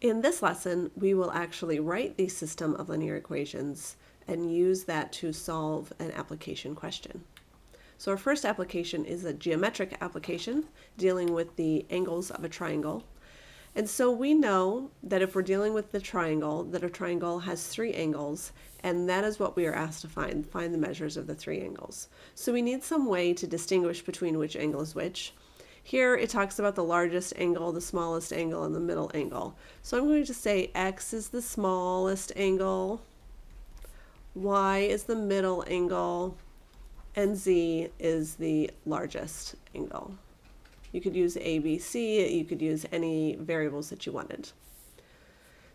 In this lesson, we will actually write the system of linear equations and use that to solve an application question. So our first application is a geometric application dealing with the angles of a triangle. And so we know that if we're dealing with the triangle, that a triangle has three angles, and that is what we are asked to find the measures of the three angles. So we need some way to distinguish between which angle is which. Here it talks about the largest angle, the smallest angle, and the middle angle. So I'm going to say X is the smallest angle, Y is the middle angle, and Z is the largest angle. You could use A, B, C, you could use any variables that you wanted.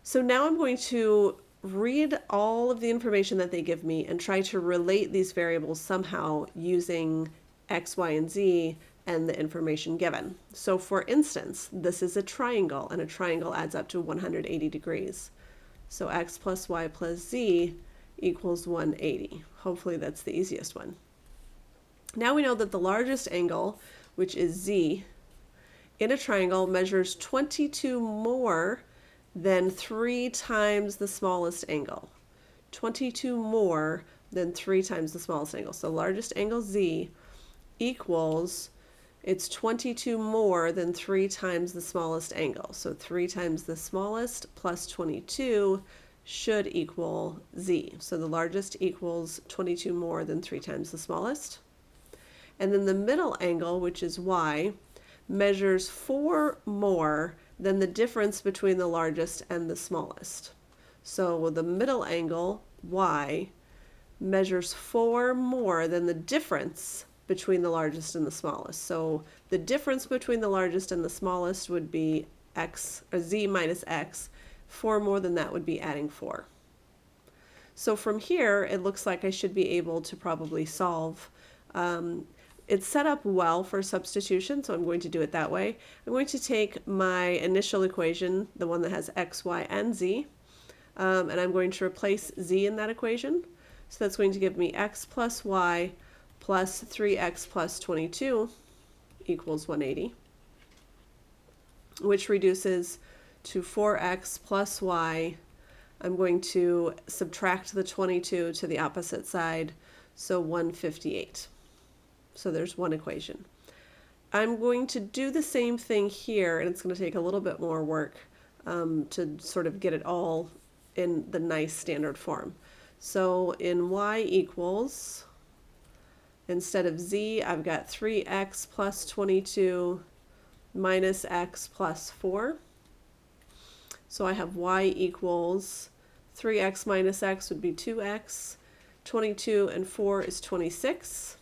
So now I'm going to read all of the information that they give me and try to relate these variables somehow using X, Y, and Z and the information given. So for instance, this is a triangle, and a triangle adds up to 180 degrees. So X plus Y plus Z equals 180. Hopefully that's the easiest one. Now we know that the largest angle, which is Z, in a triangle measures 22 more than 3 times the smallest angle. 22 more than 3 times the smallest angle. So largest angle Z equals, it's 22 more than 3 times the smallest angle. So 3 times the smallest plus 22 should equal Z. So the largest equals 22 more than 3 times the smallest. And then the middle angle, which is Y, measures 4 more than the difference between the largest and the smallest. So the middle angle, Y, measures 4 more than the difference between the largest and the smallest. So the difference between the largest and the smallest would be X, or Z minus X. 4 more than that would be adding 4. So from here, it looks like I should be able to probably solve. It's set up well for substitution, so I'm going to do it that way. I'm going to take my initial equation, the one that has X, Y, and Z, and I'm going to replace Z in that equation. So that's going to give me X plus Y plus 3X plus 22 equals 180, which reduces to 4X plus Y. I'm going to subtract the 22 to the opposite side, so 158. So there's one equation. I'm going to do the same thing here, and it's going to take a little bit more work to sort of get it all in the nice standard form. So in Y equals, instead of Z, I've got 3X plus 22 minus X plus 4. So I have Y equals 3X minus X would be 2X. 22 and 4 is 26.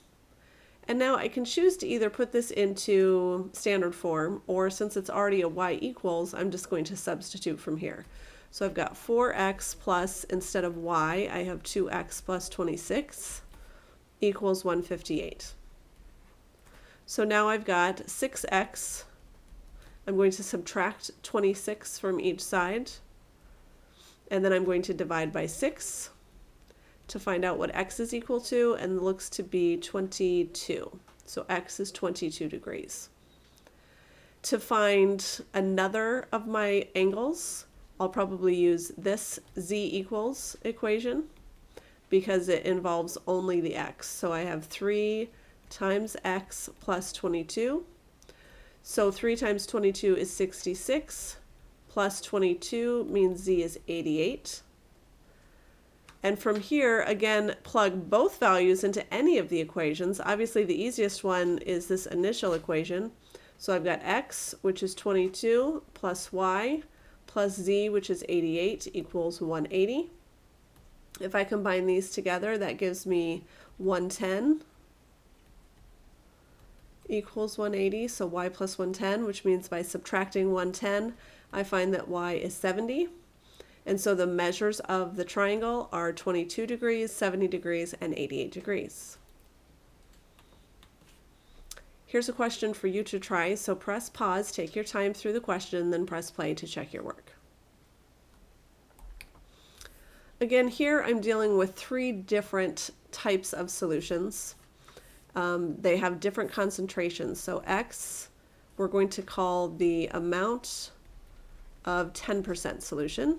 And now I can choose to either put this into standard form, or since it's already a Y equals, I'm just going to substitute from here. So I've got 4X plus, instead of Y, I have 2X plus 26 equals 158. So now I've got 6X. I'm going to subtract 26 from each side, and then I'm going to divide by 6 to find out what X is equal to, and looks to be 22. So X is 22 degrees. To find another of my angles, I'll probably use this Z equals equation because it involves only the X. So I have 3 times X plus 22. So 3 times 22 is 66, plus 22 means Z is 88. And from here, again, plug both values into any of the equations. Obviously, the easiest one is this initial equation. So I've got X, which is 22, plus Y, plus Z, which is 88, equals 180. If I combine these together, that gives me 110 equals 180. So Y plus 110, which means by subtracting 110, I find that Y is 70. And so the measures of the triangle are 22 degrees, 70 degrees, and 88 degrees. Here's a question for you to try, so press pause, take your time through the question, then press play to check your work. Again, here I'm dealing with 3 different types of solutions. They have different concentrations. So X, we're going to call the amount of 10% solution,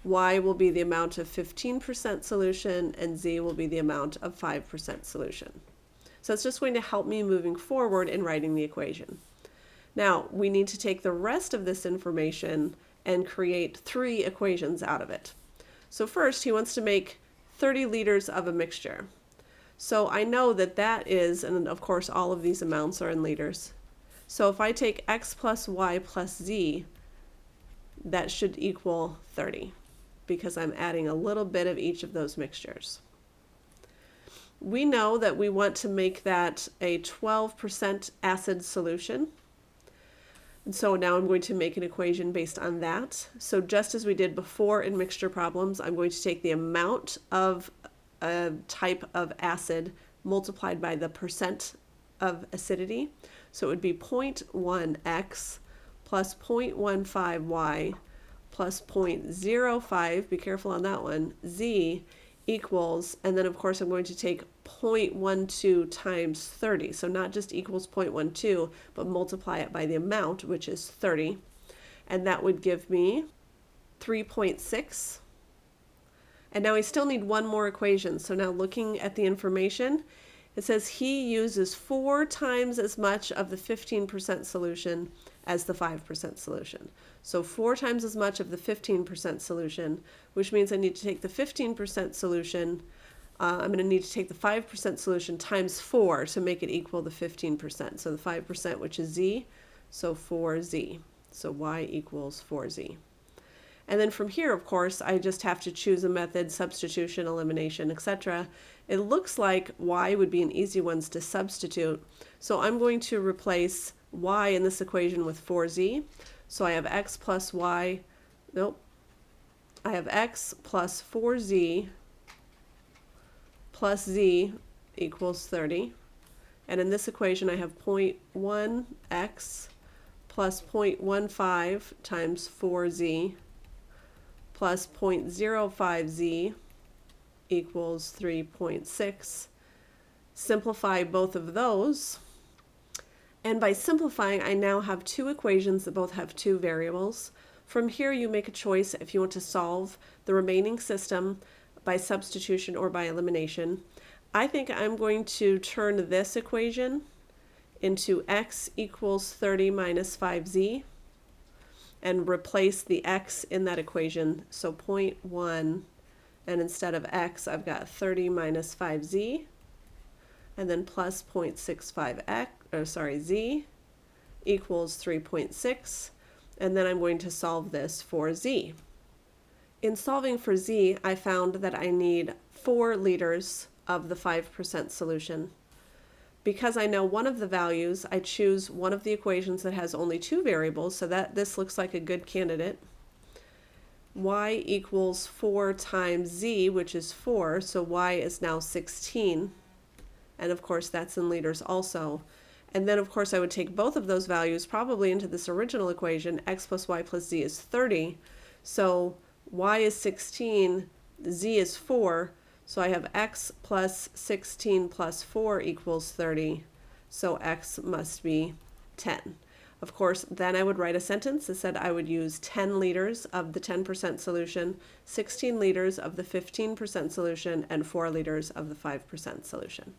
y will be the amount of 15% solution, and z will be the amount of 5% solution. So it's just going to help me moving forward in writing the equation. Now, we need to take the rest of this information and create 3 equations out of it. So first, he wants to make 30 liters of a mixture. So I know that that is, and of course all of these amounts are in liters. So if I take x plus y plus z, that should equal 30, because I'm adding a little bit of each of those mixtures. We know that we want to make that a 12% acid solution. And so now I'm going to make an equation based on that. So just as we did before in mixture problems, I'm going to take the amount of a type of acid multiplied by the percent of acidity. So it would be 0.1x plus 0.15y plus 0.05, be careful on that one, z equals, and then of course I'm going to take 0.12 times 30. So not just equals 0.12, but multiply it by the amount, which is 30. And that would give me 3.6. And now we still need one more equation. So now looking at the information, it says he uses 4 times as much of the 15% solution as the 5% solution. So 4 times as much of the 15% solution, which means I need to take the 15% solution, I'm going to need to take the 5% solution times 4 to make it equal the 15%. So the 5%, which is z, so 4z. So y equals 4z. And then from here, of course, I just have to choose a method, substitution, elimination, etc. It looks like y would be an easy one to substitute. So I'm going to replace y in this equation with 4z. So I have x plus y, I have x plus 4z plus z equals 30. And in this equation, I have 0.1x plus 0.15 times 4z plus 0.05z equals 3.6. Simplify both of those. And by simplifying, I now have 2 equations that both have 2 variables. From here, you make a choice if you want to solve the remaining system by substitution or by elimination. I think I'm going to turn this equation into x equals 30 minus 5z and replace the x in that equation. So 0.1, and instead of x, I've got 30 minus 5z, and then plus 0.65x, z equals 3.6, and then I'm going to solve this for z. In solving for z, I found that I need 4 liters of the 5% solution. Because I know one of the values, I choose one of the equations that has only 2 variables, so that this looks like a good candidate. Y equals 4 times z, which is 4, so y is now 16. And of course that's in liters also. And then of course I would take both of those values probably into this original equation, x plus y plus z is 30. So y is 16, z is 4, so I have x plus 16 plus 4 equals 30, so x must be 10. Of course, then I would write a sentence that said I would use 10 liters of the 10% solution, 16 liters of the 15% solution, and 4 liters of the 5% solution.